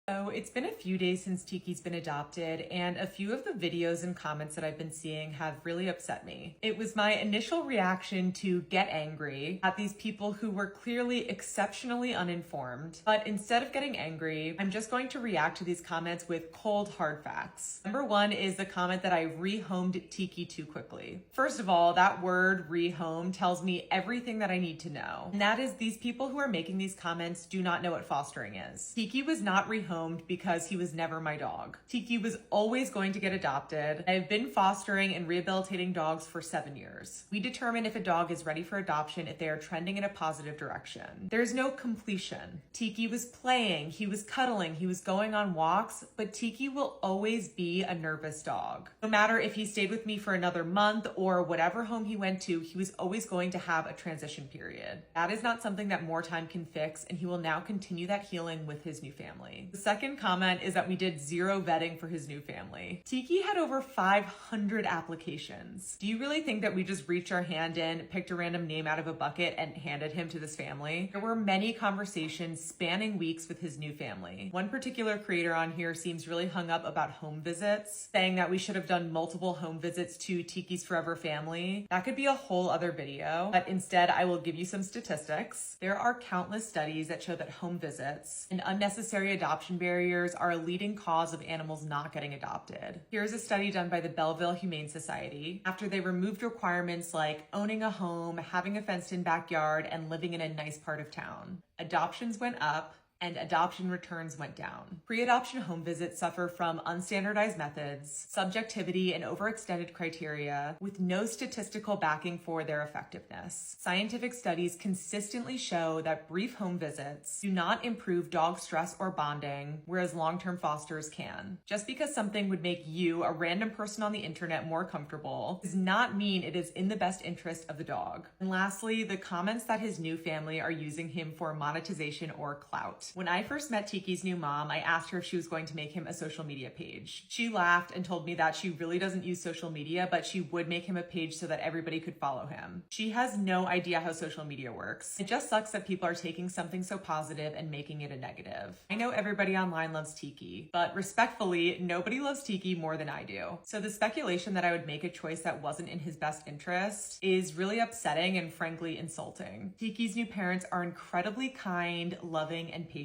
So it's been a few days since Tiki's been adopted, and a few of the videos and comments that I've been seeing have really upset me. It was my initial reaction to get angry at these people who were clearly exceptionally uninformed. But instead of getting angry, I'm just going to react to these comments with cold, hard facts. Number one is the comment that I rehomed Tiki too quickly. First of all, that word rehome tells me everything that I need to know. And that is these people who are making these comments do not know what fostering is. Tiki was not rehomed because he was never my dog. Tiki was always going to get adopted. I've been fostering and rehabilitating dogs for 7 years. We determine if a dog is ready for adoption if they are trending in a positive direction. There's no completion. Tiki was playing, he was cuddling, he was going on walks, but Tiki will always be a nervous dog. No matter if he stayed with me for another month or whatever home he went to, he was always going to have a transition period. That is not something that more time can fix, and he will now continue that healing with his new family. The second comment is that we did zero vetting for his new family. Tiki had over 500 applications. Do you really think that we just reached our hand in, picked a random name out of a bucket, and handed him to this family? There were many conversations spanning weeks with his new family. One particular creator on here seems really hung up about home visits, saying that we should have done multiple home visits to Tiki's forever family. That could be a whole other video, but instead I will give you some statistics. There are countless studies that show that home visits and unnecessary adoption barriers are a leading cause of animals not getting adopted. Here's a study done by the Belleville Humane Society. After they removed requirements like owning a home, having a fenced-in backyard, and living in a nice part of town, adoptions went up and adoption returns went down. Pre-adoption home visits suffer from unstandardized methods, subjectivity, and overextended criteria with no statistical backing for their effectiveness. Scientific studies consistently show that brief home visits do not improve dog stress or bonding, whereas long-term fosters can. Just because something would make you, a random person on the internet, more comfortable does not mean it is in the best interest of the dog. And lastly, the comments that his new family are using him for monetization or clout. When I first met Tiki's new mom, I asked her if she was going to make him a social media page. She laughed and told me that she really doesn't use social media, but she would make him a page so that everybody could follow him. She has no idea how social media works. It just sucks that people are taking something so positive and making it a negative. I know everybody online loves Tiki, but respectfully, nobody loves Tiki more than I do. So the speculation that I would make a choice that wasn't in his best interest is really upsetting and frankly insulting. Tiki's new parents are incredibly kind, loving, and patient.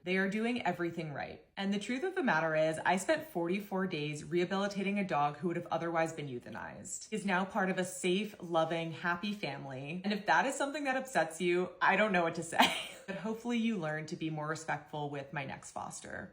They are doing everything right. And the truth of the matter is, I spent 44 days rehabilitating a dog who would have otherwise been euthanized. He's now part of a safe, loving, happy family. And if that is something that upsets you, I don't know what to say. But hopefully you learn to be more respectful with my next foster.